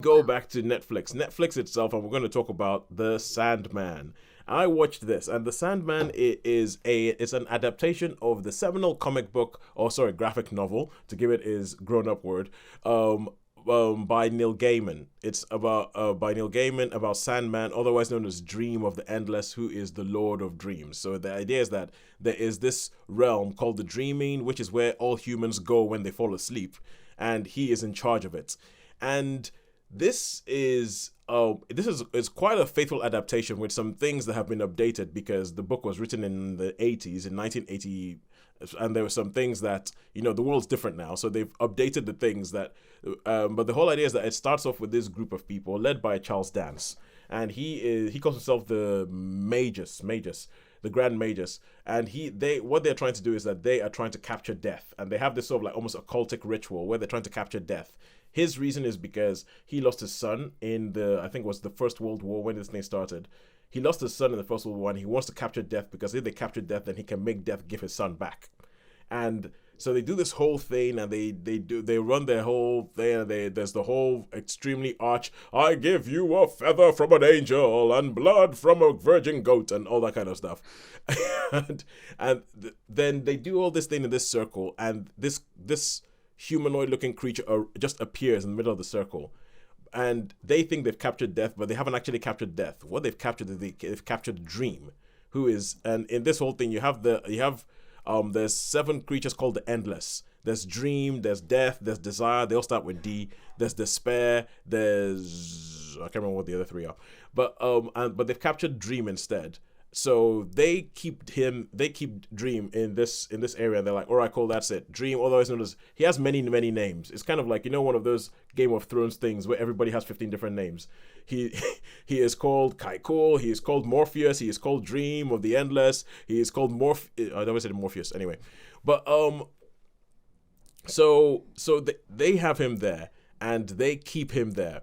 Go back to Netflix itself, and we're going to talk about the Sandman. I watched this, and the Sandman it's an adaptation of the seminal comic book, or sorry, graphic novel, to give it his grown-up word, by Neil Gaiman. It's about by Neil Gaiman about Sandman, otherwise known as Dream of the Endless, who is the Lord of Dreams. So the idea is that there is this realm called the Dreaming, which is where all humans go when they fall asleep, and he is in charge of it. And this is quite a faithful adaptation with some things that have been updated because the book was written in the 80s, in 1980, and there were some things that, the world's different now, so they've updated the things that but the whole idea is that it starts off with this group of people led by Charles Dance, and he calls himself the Magus, the Grand Magus, and what they're trying to do is that they are trying to capture death, and they have this sort of like almost occultic ritual where they're trying to capture death. His reason is because he lost his son in I think it was the First World War when this thing started. He lost his son in the First World War, and he wants to capture death because if they capture death, then he can make death give his son back. And so they do this whole thing, and they run their whole thing, and there's the whole extremely I give you a feather from an angel and blood from a virgin goat and all that kind of stuff. Then they do all this thing in this circle, and this humanoid looking creature just appears in the middle of the circle, and they think they've captured death, but they haven't actually captured death. What they've captured is they've captured Dream, who is, and in this whole thing you have there's 7 creatures called the Endless. There's Dream, there's Death, there's Desire. They all start with D. There's Despair. There's, I can't remember what the other 3 are, but they've captured Dream instead. So they keep Dream in this area. They're like, all right, cool, that's it. Dream, otherwise known as, he has many names. It's kind of like, one of those Game of Thrones things where everybody has 15 different names. He he is called Kaikul. He is called Morpheus. He is called Dream of the Endless. He is called I always said Morpheus anyway. But so they have him there, and they keep him there.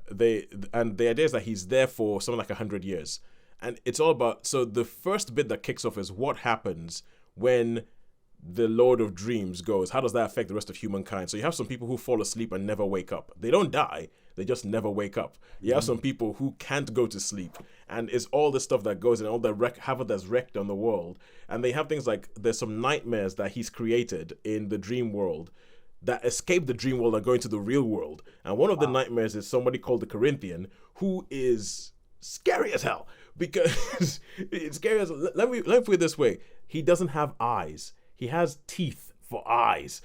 And the idea is that he's there for something like 100 years. And it's all about, so the first bit that kicks off is what happens when the Lord of Dreams goes. How does that affect the rest of humankind? So you have some people who fall asleep and never wake up. They don't die, they just never wake up. You have some people who can't go to sleep, and it's all the stuff that goes and all the havoc that's wrecked on the world. And they have things like, there's some nightmares that he's created in the dream world that escape the dream world and go into the real world. And one of the nightmares is somebody called the Corinthian, who is scary as hell. Because it's scary as, let me put it this way: he doesn't have eyes; he has teeth for eyes,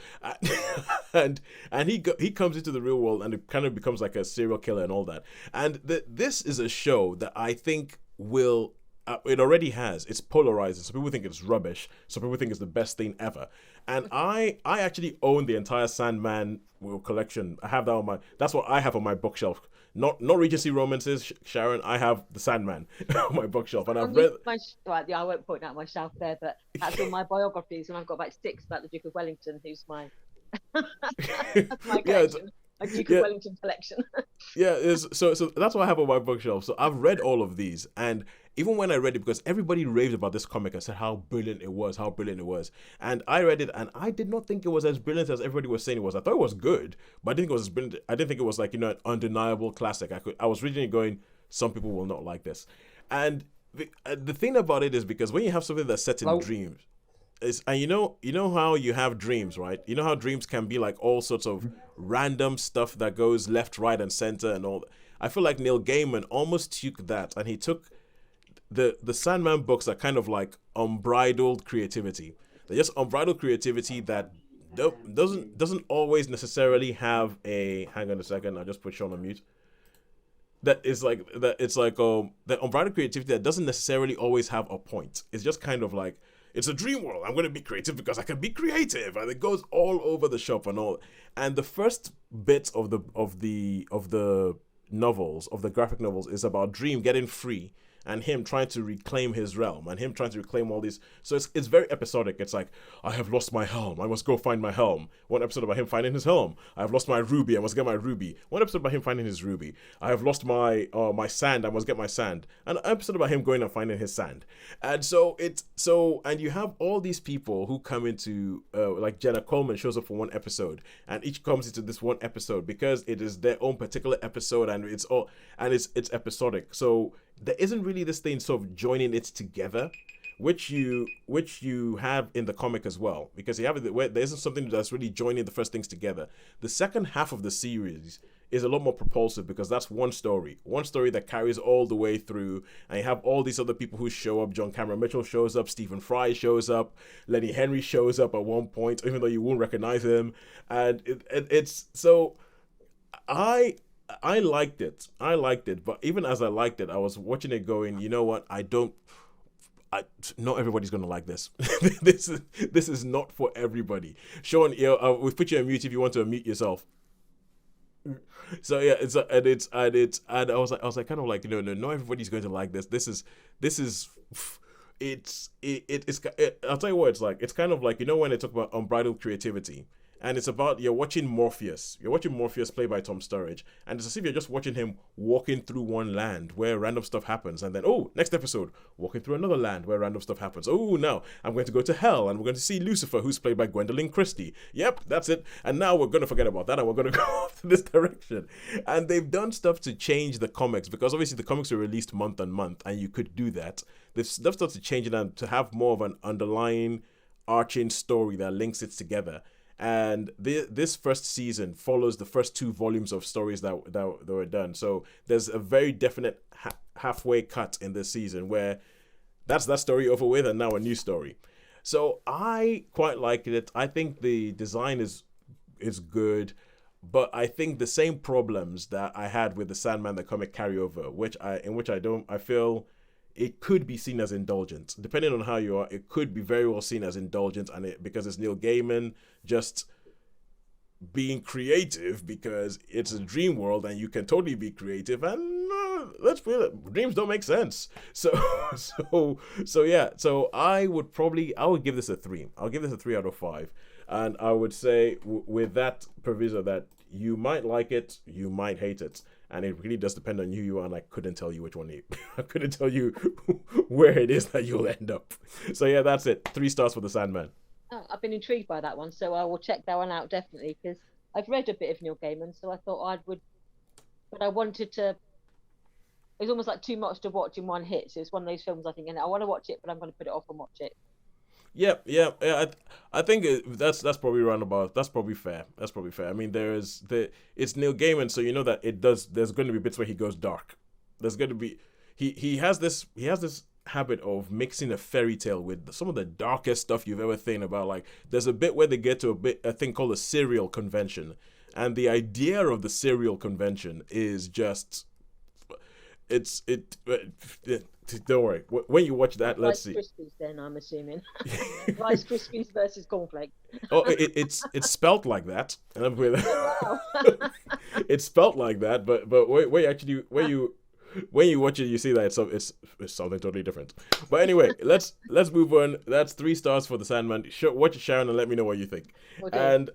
and he comes into the real world and it kind of becomes like a serial killer and all that. And this is a show that I think will. It already has. It's polarizing. Some people think it's rubbish. Some people think it's the best thing ever. And I actually own the entire Sandman collection. I have that that's what I have on my bookshelf. Not Regency romances, Sharon. I have the Sandman on my bookshelf, and I've read. I won't point out myself there, but that's all my biographies, and I've got about 6 about the Duke of Wellington, who's my my collection. My Duke of Wellington collection. So that's what I have on my bookshelf. So I've read all of these, and even when I read it, because everybody raved about this comic and said how brilliant it was, and I read it, and I did not think it was as brilliant as everybody was saying it was. I thought it was good, but I didn't think it was as brilliant. I didn't think it was like, an undeniable classic. I was reading it going, some people will not like this, and the thing about it is, because when you have something that's set in dreams, and you know how you have dreams, right? You know how dreams can be like all sorts of random stuff that goes left, right, and center and all. I feel like Neil Gaiman almost took that, and he took the Sandman books are kind of like unbridled creativity. They're just unbridled creativity that doesn't always necessarily have a. Hang on a second, I'll just put Sean on mute. It's like the unbridled creativity that doesn't necessarily always have a point. It's just kind of like, it's a dream world. I'm going to be creative because I can be creative, and it goes all over the shop and all. And the first bit of the novels, of the graphic novels, is about Dream getting free, and him trying to reclaim his realm and him trying to reclaim all these. So it's very episodic. It's like, I have lost my helm, I must go find my helm. One episode about him finding his helm. I have lost my ruby, I must get my ruby. One episode about him finding his ruby. I have lost my sand, I must get my sand. An episode about him going and finding his sand. And so and you have all these people who come into like Jenna Coleman shows up for one episode, and each comes into this one episode because it is their own particular episode, and it's episodic. So there isn't really this thing sort of joining it together, which you have in the comic as well, because you have it where there isn't something that's really joining the first things together. The second half of the series is a lot more propulsive because that's one story that carries all the way through, and you have all these other people who show up. John Cameron Mitchell shows up, Stephen Fry shows up, Lenny Henry shows up at one point, even though you won't recognize him, and it's so I liked it, but even as I liked it, I was watching it going, you know what, not everybody's gonna like this. this is not for everybody. Sean, we'll put you on mute if you want to unmute yourself. So yeah, and I was like kind of like, no, not everybody's going to like this. This is I'll tell you what it's like. It's kind of like, you know, when they talk about unbridled creativity, and it's about you're watching Morpheus played by Tom Sturridge, and it's as if you're just watching him walking through one land where random stuff happens, and then next episode walking through another land where random stuff happens. Now I'm going to go to hell and we're going to see Lucifer, who's played by Gwendolyn Christie. Yep, that's it. And now we're going to forget about that and we're going to go off to this direction. And they've done stuff to change the comics, because obviously the comics were released month on month, and you could do that. They've stuff to change it and to have more of an underlying arching story that links it together. And this first season follows the first 2 volumes of stories that were done. So there's a very definite halfway cut in this season where that's that story over with, and now a new story. So I quite like it. I think the design is good, but I think the same problems that I had with the Sandman the comic carryover, I feel it could be seen as indulgent. Depending on how you are, it could be very well seen as indulgent, and because it's Neil Gaiman just being creative, because it's a dream world and you can totally be creative, and let's feel it, dreams don't make sense. So I would give this a 3. I'll give this a 3 out of 5, and I would say with that proviso that you might like it, you might hate it. And it really does depend on who you are, and I couldn't tell you which one I couldn't tell you where it is that you'll end up. So yeah, that's it. 3 stars for the Sandman. Oh, I've been intrigued by that one, so I will check that one out definitely, because I've read a bit of Neil Gaiman, so I thought I would, but I wanted to. It was almost like too much to watch in one hit. So it's one of those films I think, and I want to watch it, but I'm going to put it off and watch it. Yeah. I think that's probably roundabout. That's probably fair. I mean, it's Neil Gaiman, so you know that there's going to be bits where he goes dark. There's going to be he has this habit of mixing a fairy tale with some of the darkest stuff you've ever thought about. Like there's a bit where they get to a thing called a serial convention, and the idea of the serial convention is just don't worry. When you watch that, let's see. Rice Krispies, then I'm assuming. Rice Krispies versus cornflakes. It's spelt like that. It's spelt like that, but when you watch it, you see that it's something totally different. But anyway, let's move on. That's 3 stars for the Sandman. Watch it, Sharon, and let me know what you think. Okay. And